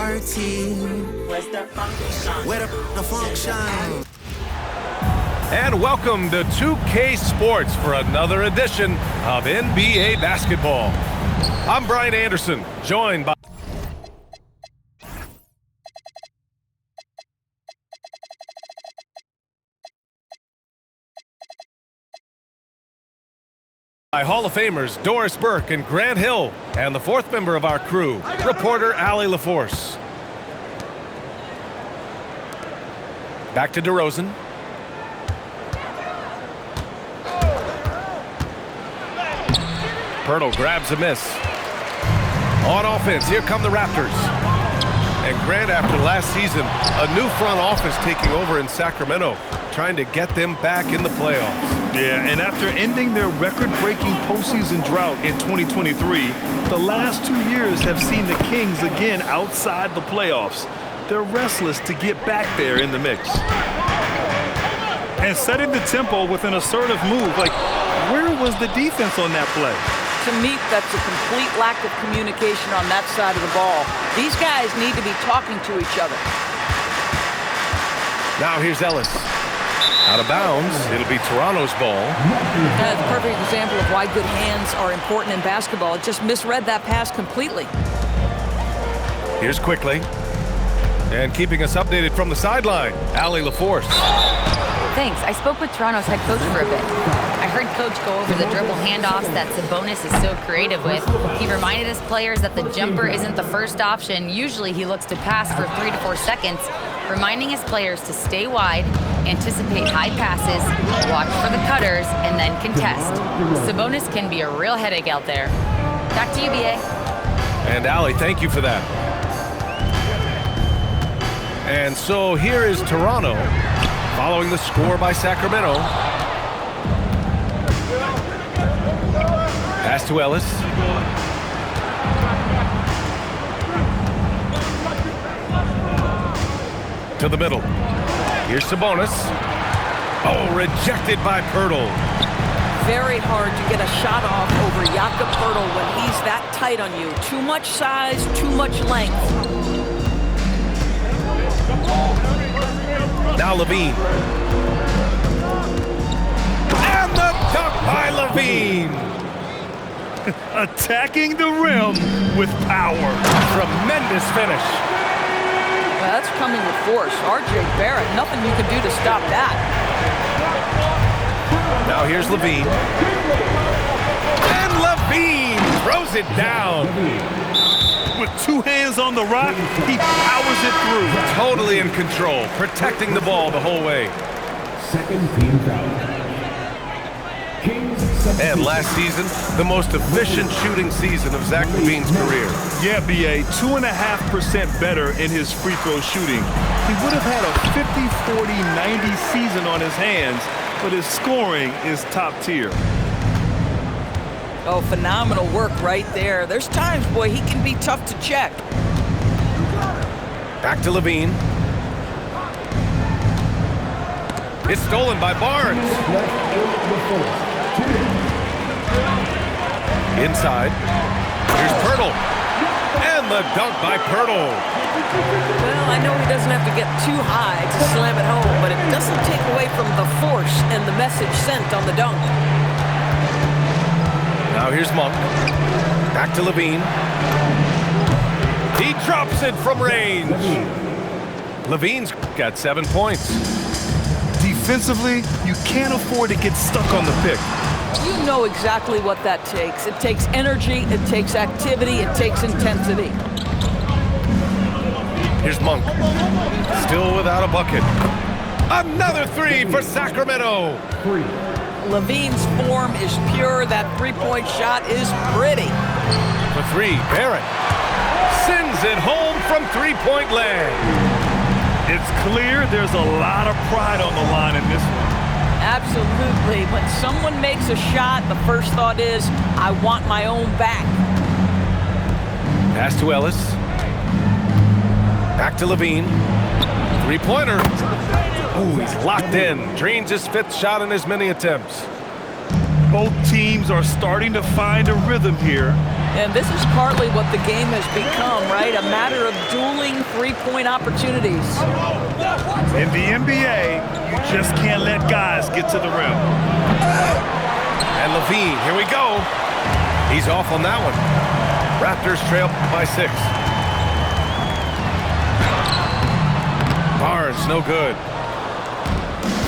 party. Where the function? And welcome to 2K Sports for another edition of NBA basketball. I'm Brian Anderson, joined by Hall of Famers Doris Burke and Grant Hill, and the fourth member of our crew, reporter Allie LaForce. Back to DeRozan. Pirtle grabs a miss. On offense, here come the Raptors. And Grant, after last season, a new front office taking over in Sacramento, trying to get them back in the playoffs. Yeah, and after ending their record-breaking postseason drought in 2023, the last 2 years have seen the Kings again outside the playoffs. They're restless to get back there in the mix. And setting the tempo with an assertive move, like, where was the defense on that play? To me, that's a complete lack of communication on that side of the ball. These guys need to be talking to each other. Now here's Ellis. Out of bounds. It'll be Toronto's ball. That's a perfect example of why good hands are important in basketball. It just misread that pass completely. Here's Quickly. And keeping us updated from the sideline, Allie LaForce. Thanks. I spoke with Toronto's head coach for a bit. I heard Coach go over the dribble handoffs that Sabonis is so creative with. He reminded his players that the jumper isn't the first option. Usually he looks to pass for 3 to 4 seconds, reminding his players to stay wide, anticipate high passes, watch for the cutters, and then contest. Sabonis can be a real headache out there. Back to you, B.A. And Allie, thank you for that. And so here is Toronto, following the score by Sacramento. Pass to Ellis. To the middle. Here's Sabonis. Oh, rejected by Pirtle. Very hard to get a shot off over Jakob Pirtle when he's that tight on you. Too much size, too much length. Now Levine. And the dunk by Levine. Attacking the rim with power. Tremendous finish. Well, that's coming with force. R.J. Barrett, nothing you can do to stop that. Now here's Levine. And Levine throws it down. With 2 hands on the rock, he powers it through. Totally in control, protecting the ball the whole way. Second team foul. And last season, the most efficient shooting season of Zach LaVine's career. Yeah, B.A., 2.5% better in his free throw shooting. He would have had a 50-40-90 season on his hands, but his scoring is top tier. Oh, phenomenal work right there. There's times, boy, he can be tough to check. Back to Levine. It's stolen by Barnes. Inside. Here's Pirtle. And the dunk by Pirtle. Well, I know he doesn't have to get too high to slam it home, but it doesn't take away from the force and the message sent on the dunk. Now here's Monk. Back to Levine. He drops it from range. Levine's got 7 points. Defensively, you can't afford to get stuck on the pick. You know exactly what that takes. It takes energy, it takes activity, it takes intensity. Here's Monk. Still without a bucket. Another 3 for Sacramento. Levine's form is pure. That three-point shot is pretty. For 3, Barrett sends it home from three-point land. It's clear there's a lot of pride on the line in this one. Absolutely. When someone makes a shot, the first thought is, I want my own back. Pass to Ellis. Back to Levine. Three-pointer. Ooh, he's locked in. Drains his 5th shot in as many attempts. Both teams are starting to find a rhythm here. And this is partly what the game has become, right? A matter of dueling three-point opportunities. In the NBA, you just can't let guys get to the rim. And Levine, here we go. He's off on that one. Raptors trail by 6. Barnes, no good.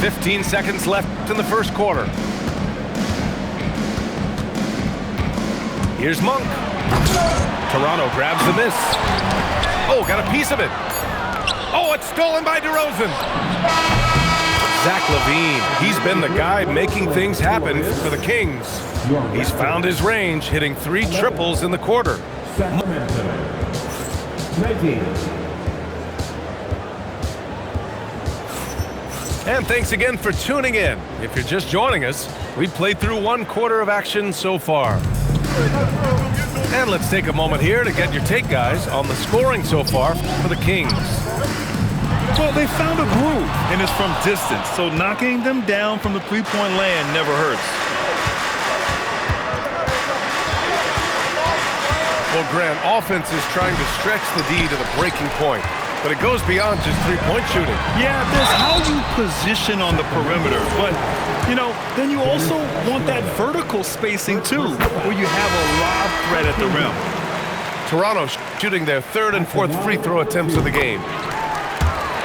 15 seconds left in the first quarter. Here's Monk. Toronto grabs the miss. Oh, got a piece of it. Oh, it's stolen by DeRozan. Zach LaVine, he's been the guy making things happen for the Kings. He's found his range, hitting 3 triples in the quarter. Sacramento. 19. And thanks again for tuning in. If you're just joining us, we've played through 1 quarter of action so far. And let's take a moment here to get your take, guys, on the scoring so far for the Kings. Well, they found a groove, and it's from distance, so knocking them down from the three-point land never hurts. Well, Grant, offense is trying to stretch the D to the breaking point, but it goes beyond just three-point shooting. Yeah, there's how you position on the perimeter, but, you know, then you also want that vertical spacing, too, where you have a lob threat at the rim. Toronto shooting their 3rd and 4th free throw attempts of the game.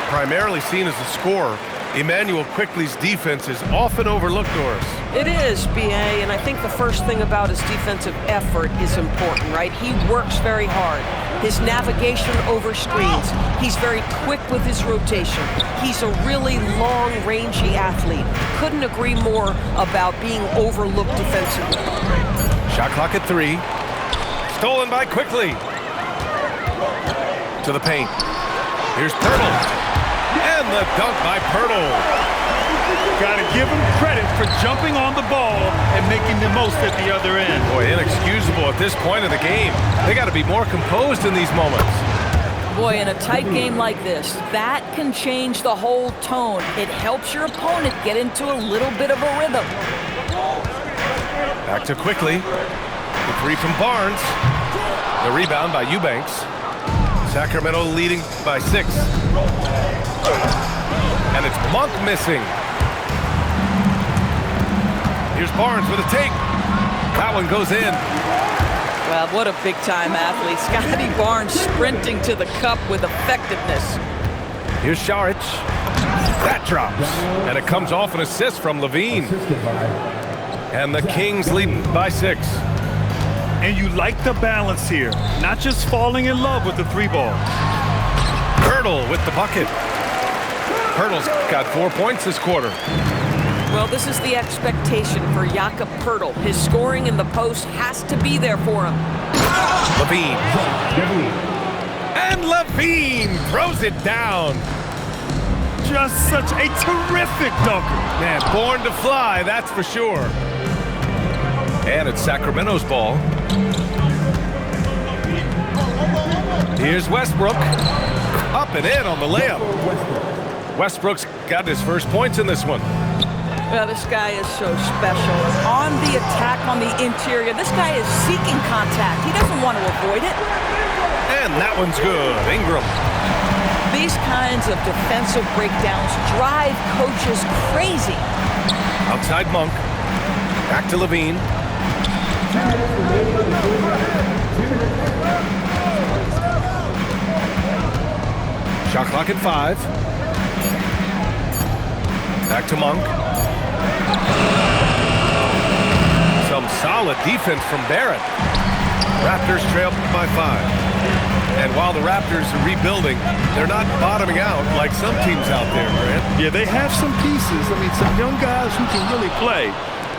Primarily seen as a scorer, Emmanuel Quickley's defense is often overlooked, Doris. It is, B.A., and I think the first thing about his defensive effort is important, right? He works very hard. His navigation over screens. He's very quick with his rotation. He's a really long, rangy athlete. Couldn't agree more about being overlooked defensively. Shot clock at 3. Stolen by Quickley. To the paint. Here's Pirtle. And the dunk by Pirtle. Got to give him credit for jumping on the ball and making the most at the other end. Boy, inexcusable at this point of the game. They got to be more composed in these moments. Boy, in a tight game like this, that can change the whole tone. It helps your opponent get into a little bit of a rhythm. Back to Quickley. The 3 from Barnes. The rebound by Eubanks. Sacramento leading by 6. And it's Monk missing. Here's Barnes with a take. That one goes in. Well, what a big-time athlete. Scotty Barnes sprinting to the cup with effectiveness. Here's Šarić. That drops. And it comes off an assist from Levine. And the Kings lead by 6. And you like the balance here. Not just falling in love with the 3-ball. Pirtle with the bucket. Pirtle's got 4 points this quarter. Well, this is the expectation for Jakob Pirtle. His scoring in the post has to be there for him. Levine. And Levine throws it down. Just such a terrific dunker. Man, born to fly, that's for sure. And it's Sacramento's ball. Here's Westbrook. Up and in on the layup. Westbrook's got his first points in this one. Well, this guy is so special. On the attack on the interior, this guy is seeking contact. He doesn't want to avoid it. And that one's good. Ingram. These kinds of defensive breakdowns drive coaches crazy. Outside Monk. Back to Levine. Shot clock at 5. Back to Monk. Some solid defense from Barrett. Raptors trail by 5. And while the Raptors are rebuilding, they're not bottoming out like some teams out there, Grant. Yeah, they have some pieces. I mean, some young guys who can really play.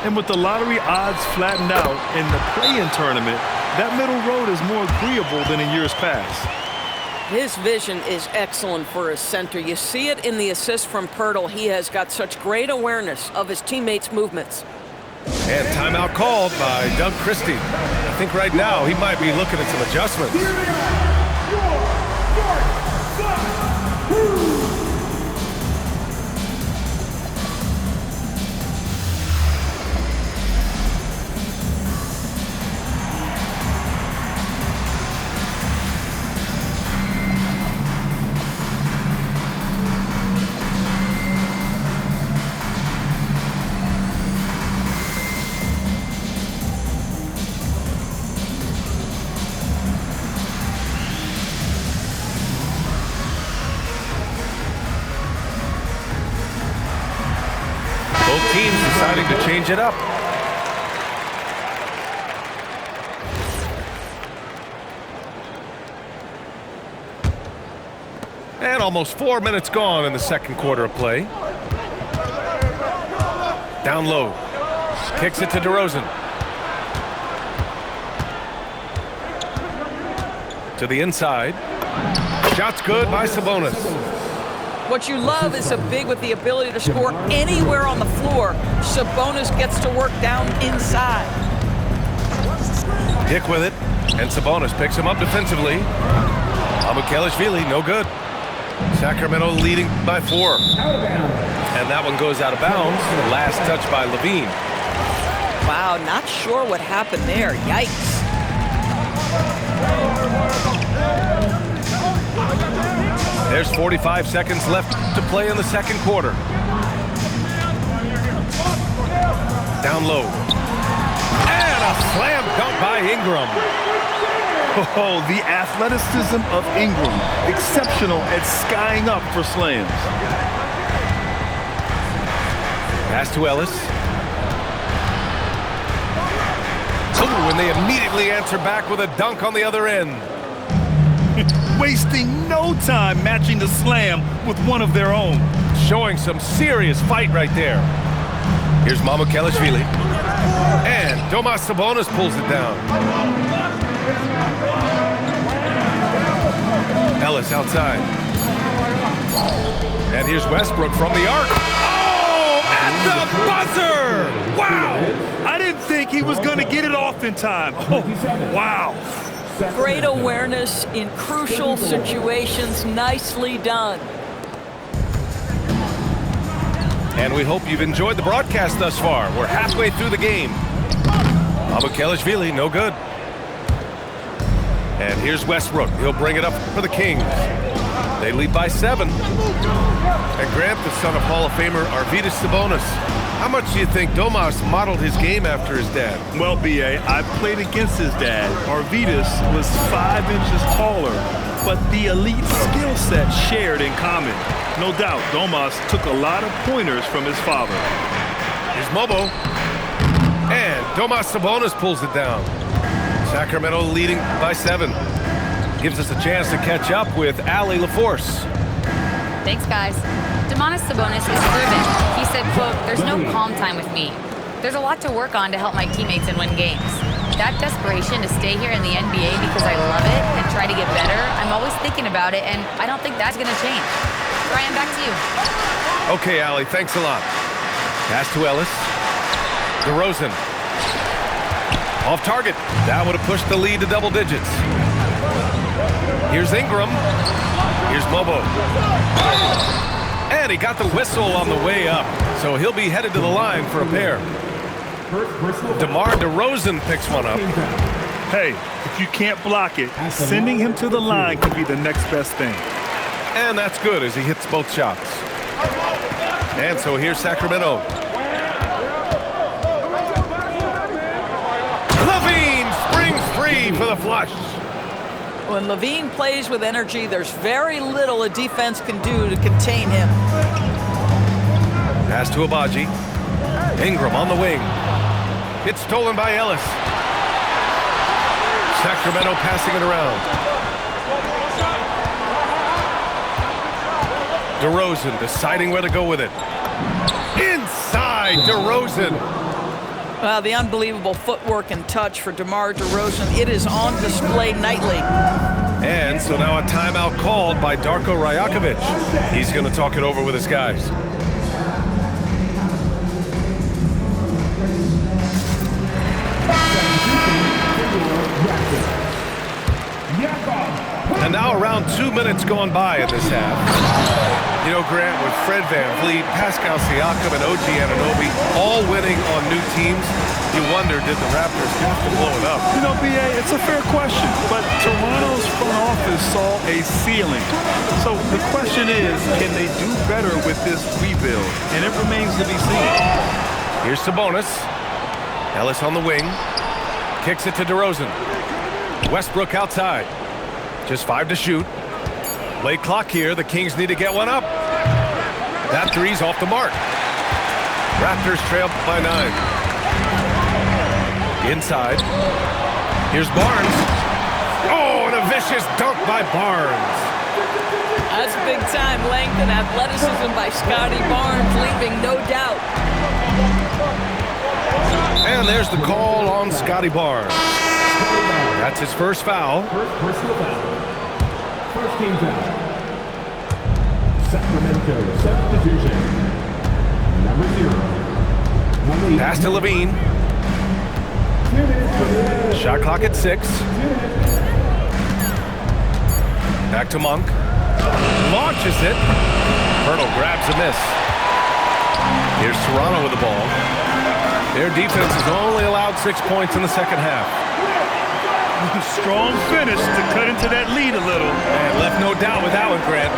And with the lottery odds flattened out in the play-in tournament, that middle road is more agreeable than in years past. His vision is excellent for a center. You see it in the assist from Pirtle. He has got such great awareness of his teammates' movements. And timeout called by Doug Christie. I think right now he might be looking at some adjustments. team's deciding to change it up. And almost 4 minutes gone in the second quarter of play. Down low. Kicks it to DeRozan. To the inside. Shot's good by Sabonis. What you love is a big with the ability to score anywhere on the floor. Sabonis gets to work down inside. Dick with it, and Sabonis picks him up defensively. Mamukelashvili, no good. Sacramento leading by 4. And that one goes out of bounds. Last touch by Levine. Wow, not sure what happened there. Yikes. There's 45 seconds left to play in the second quarter. Down low. And a slam dunk by Ingram. Oh, the athleticism of Ingram. Exceptional at skying up for slams. Pass to Ellis. Oh, and they immediately answer back with a dunk on the other end. Wasting no time matching the slam with one of their own. Showing some serious fight right there. Here's Mamukelashvili. And Domas Sabonis pulls it down. Ellis outside. And here's Westbrook from the arc. Oh, at the buzzer! Wow! I didn't think he was going to get it off in time. Oh, wow. Great awareness in crucial situations. Nicely done. And we hope you've enjoyed the broadcast thus far. We're halfway through the game. Mamukelashvili, no good. And here's Westbrook. He'll bring it up for the Kings. They lead by 7. And Grant, the son of Hall of Famer Arvydas Sabonis. How much do you think Domas modeled his game after his dad? Well, B.A., I played against his dad. Arvydas was 5 inches taller, but the elite skill set shared in common. No doubt, Domas took a lot of pointers from his father. Here's Mobo. And Domas Sabonis pulls it down. Sacramento leading by 7. Gives us a chance to catch up with Allie LaForce. Thanks, guys. Domantas Sabonis is proven. He said, quote, "There's no calm time with me. There's a lot to work on to help my teammates and win games. That desperation to stay here in the NBA because I love it and try to get better, I'm always thinking about it, and I don't think that's going to change." Ryan, back to you. Okay, Allie, thanks a lot. Pass to Ellis. DeRozan. Off target. That would have pushed the lead to double digits. Here's Ingram. Here's Mobo. And he got the whistle on the way up, so he'll be headed to the line for a pair. DeMar DeRozan picks one up. Hey, if you can't block it, sending him to the line could be the next best thing. And that's good as he hits both shots. And so here's Sacramento. Levine springs free for the flush. When Levine plays with energy, there's very little a defense can do to contain him. Pass to Abaji. Ingram on the wing. It's stolen by Ellis. Sacramento passing it around. DeRozan deciding where to go with it. Inside DeRozan. The unbelievable footwork and touch for DeMar DeRozan. It is on display nightly. And so now a timeout called by Darko Rajakovic. He's going to talk it over with his guys. And now around 2 minutes gone by in this half. You know, Grant, with Fred VanVleet, Pascal Siakam, and OG Anunoby all winning on new teams, you wonder, did the Raptors have to blow it up? You know, B.A., it's a fair question, but Toronto's front office saw a ceiling. So the question is, can they do better with this rebuild? And it remains to be seen. Here's Sabonis. Ellis on the wing. Kicks it to DeRozan. Westbrook outside. Just 5 to shoot. Late clock here. The Kings need to get one up. That three's off the mark. Raptors trail by 9. Inside. Here's Barnes. Oh, and a vicious dunk by Barnes. That's big-time length and athleticism by Scotty Barnes, leaving no doubt. And there's the call on Scotty Barnes. That's his first foul. First personal foul. First team foul. Sacramento substitution. Number 0. Pass to Levine. Shot clock at 6. Back to Monk. Launches it. Pirtle grabs a miss. Here's Toronto with the ball. Their defense has only allowed 6 points in the second half. Strong finish to cut into that lead a little. And left no doubt with that one, Grant.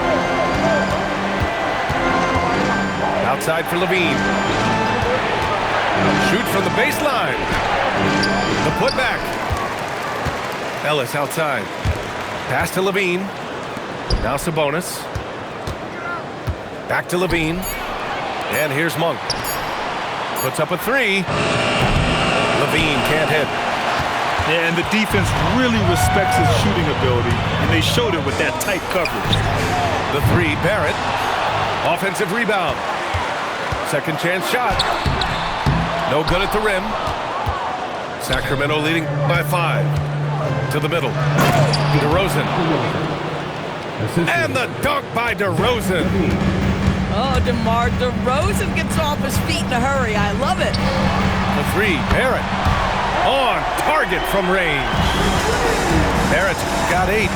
Outside for Levine. Shoot from the baseline. The putback. Ellis outside. Pass to Levine. Now Sabonis. Back to Levine. And here's Monk. Puts up a 3. Levine can't hit. Yeah, and the defense really respects his shooting ability, and they showed it with that tight coverage. The 3, Barrett. Offensive rebound. Second chance shot. No good at the rim. Sacramento leading by 5. To the middle. DeRozan. And the dunk by DeRozan. Oh, DeMar DeRozan gets off his feet in a hurry. I love it. The 3, Barrett. On target from range. Barrett's got 8.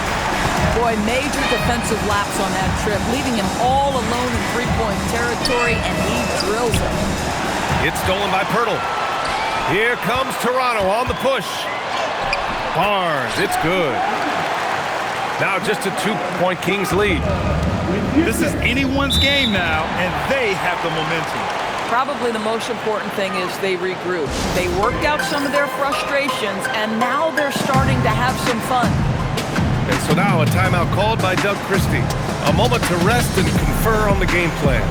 Boy, major defensive lapse on that trip, leaving him all alone in three-point territory, and he drills it. It's stolen by Pirtle. Here comes Toronto on the push. Barnes, it's good. Now just a 2-point Kings lead. This is anyone's game now, and they have the momentum. Probably the most important thing is they regroup. They worked out some of their frustrations, and now they're starting to have some fun. And so now a timeout called by Doug Christie. A moment to rest and confer on the game plan.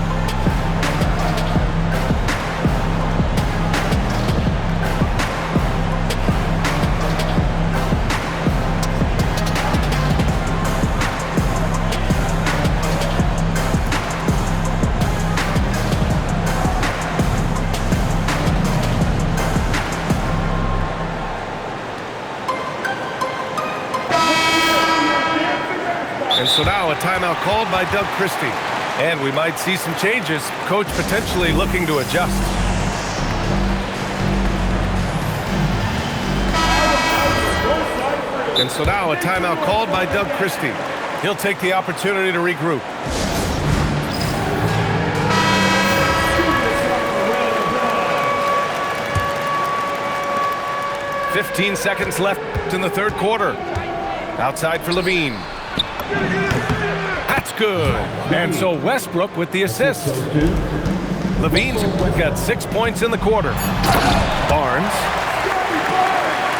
And so now a timeout called by Doug Christie. And we might see some changes. Coach potentially looking to adjust. And so now a timeout called by Doug Christie. He'll take the opportunity to regroup. "15 seconds left in the third quarter. Outside for Levine. That's good. And so Westbrook with the assist. Levine's got 6 points in the quarter. Barnes.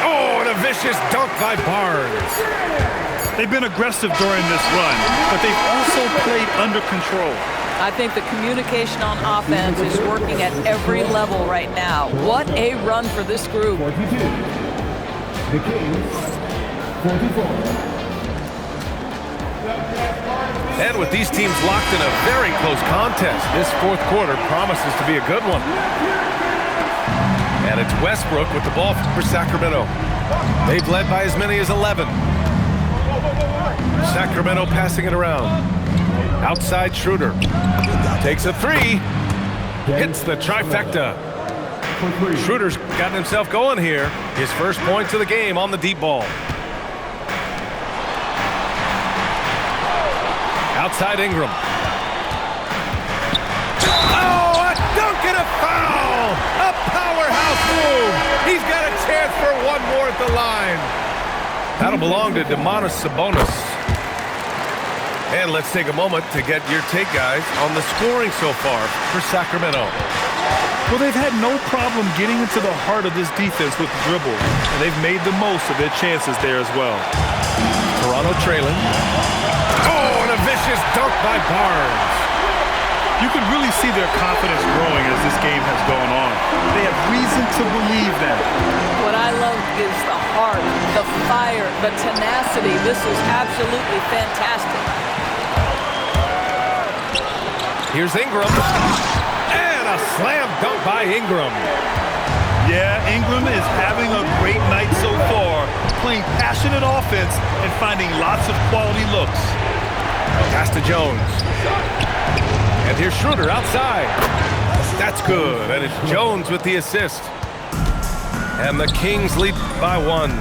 Oh, and a vicious dunk by Barnes. They've been aggressive during this run, but they've also played under control. I think the communication on offense is working at every level right now. What a run for this group. 42. The Kings, 44. And with these teams locked in a very close contest, this fourth quarter promises to be a good one. And it's Westbrook with the ball for Sacramento. They've led by as many as 11. Sacramento passing it around. Outside Schroeder. Takes a 3. Hits the trifecta. Schroeder's gotten himself going here. His first points of the game on the deep ball. Outside Ingram. Oh, a dunk and a foul! A powerhouse move! He's got a chance for one more at the line. That'll belong to Domantas Sabonis. And let's take a moment to get your take, guys, on the scoring so far for Sacramento. Well, they've had no problem getting into the heart of this defense with the dribble, and they've made the most of their chances there as well. Toronto trailing. Oh, and a vicious dunk by Barnes. You can really see their confidence growing as this game has gone on. They have reason to believe that. What I love is the heart, the fire, the tenacity. This is absolutely fantastic. Here's Ingram. And a slam dunk by Ingram. Yeah, Ingram is having a great night so far, playing passionate offense and finding lots of quality looks. Pass to Jones. And here's Schroeder outside. That's good. And it's Jones with the assist. And the Kings lead by 1.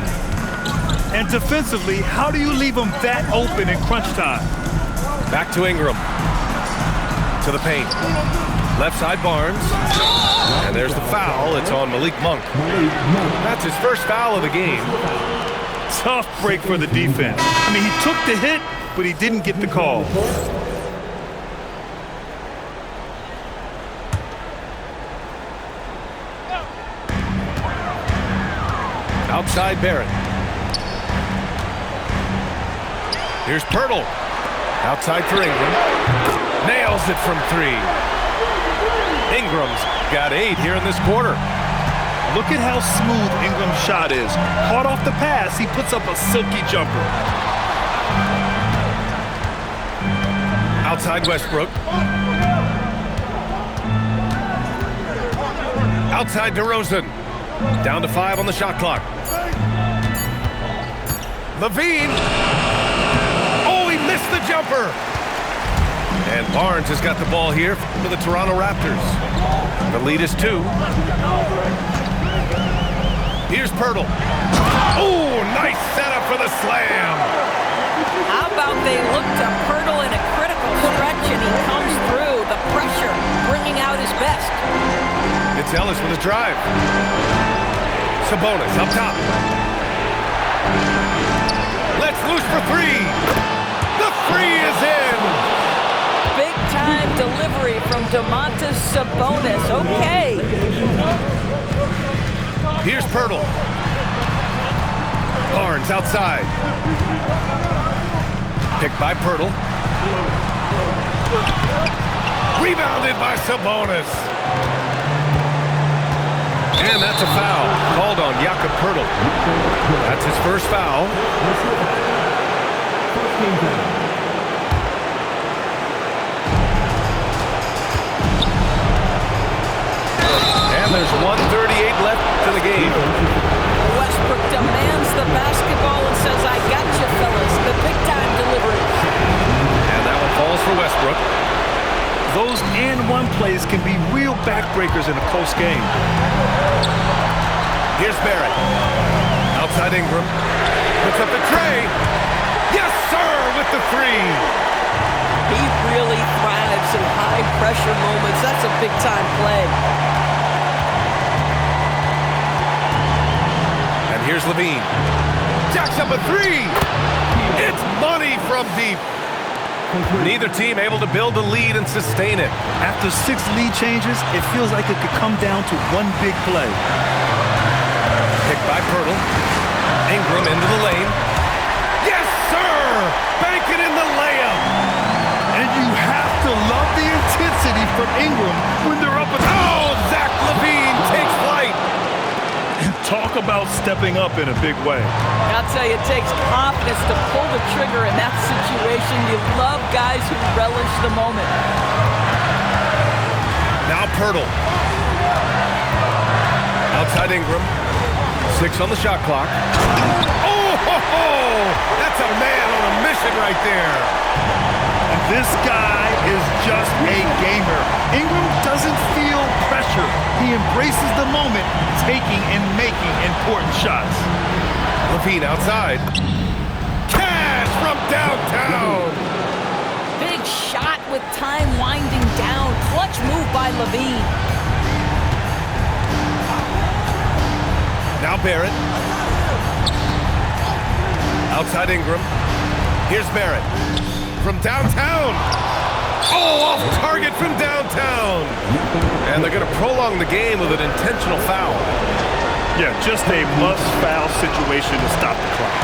And defensively, how do you leave them that open in crunch time? Back to Ingram. To the paint. Left side Barnes. And there's the foul. It's on Malik Monk. That's his first foul of the game. Tough break for the defense. I mean, he took the hit, but he didn't get the call. Outside Barrett. Here's Pirtle. Outside for Ingram. Nails it from 3. Ingram's got 8 here in this quarter. Look at how smooth Ingram's shot is. Caught off the pass, he puts up a silky jumper. Outside Westbrook. Outside DeRozan. Down to 5 on the shot clock. Levine. Oh, he missed the jumper. And Barnes has got the ball here for the Toronto Raptors. The lead is 2. Here's Pirtle. Oh, nice setup for the slam. How about they look to Pirtle in a critical stretch and he comes through. The pressure bringing out his best. It's Ellis with a drive. Sabonis up top. Let's loose for 3. The 3 is in. Big time delivery from Domantas Sabonis. Okay. Here's Pirtle. Barnes outside. Picked by Pirtle. Rebounded by Sabonis. And that's a foul called on Jakob Pirtle. That's his first foul. And there's 1:38 left to the game. Westbrook demands the basketball and says, I got you, fellas. The big-time delivery. And that one falls for Westbrook. Those and-one plays can be real backbreakers in a close game. Here's Barrett. Outside Ingram. Puts up the tray. Yes, sir, with the 3. He really thrives in high-pressure moments. That's a big-time play. And here's Levine. Jacks up a 3. It's money from deep. Neither team able to build a lead and sustain it. After 6 lead changes, it feels like it could come down to one big play. Picked by Pirtle. Ingram into the lane. Yes, sir! Bank it in the layup. And you have to love the intensity from Ingram when they're up. Oh, Zach LaVine takes flight. Talk about stepping up in a big way. I'll tell you, it takes confidence to pull the trigger in that situation. You love guys who relish the moment. Now Pirtle. Outside Ingram. 6 on the shot clock. Oh, ho, ho! That's a man on a mission right there. And this guy is just a gamer. Ingram doesn't feel pressure. He embraces the moment, taking and making important shots. Levine outside. Cash from downtown. Big shot with time winding down. Clutch move by Levine. Now Barrett. Outside Ingram. Here's Barrett. From downtown. Oh, off target from downtown. And they're going to prolong the game with an intentional foul. Yeah, just a must-foul situation to stop the clock.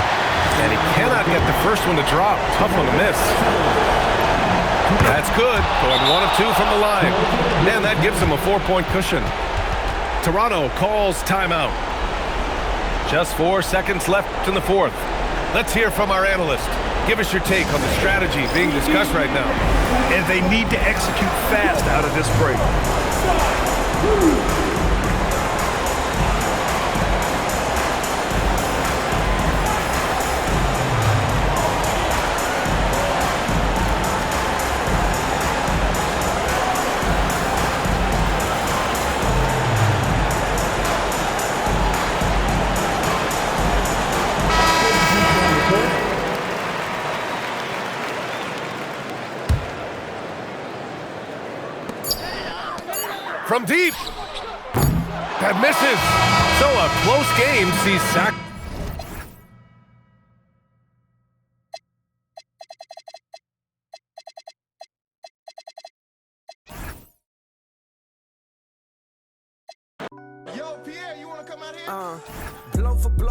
And he cannot get the first one to drop. Tough one to miss. That's good. Going 1 of 2 from the line. Man, that gives them a 4-point cushion. Toronto calls timeout. Just 4 seconds left in the fourth. Let's hear from our analyst. Give us your take on the strategy being discussed right now. And they need to execute fast out of this break. From deep. That misses. So a close game sees Sac. Blow for blow.